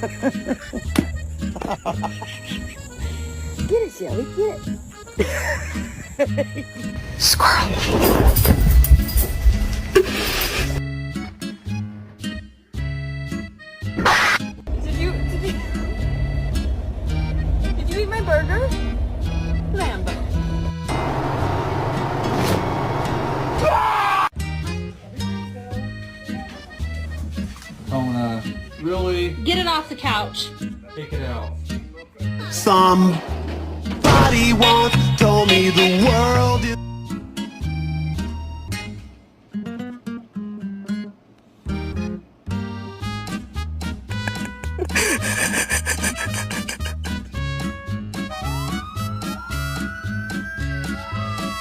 Get it, Shelly. Get it. Squirrel. Did you eat my burger? Lambo. Oh, really? Get it off the couch. Take it out. Somebody once told me the world is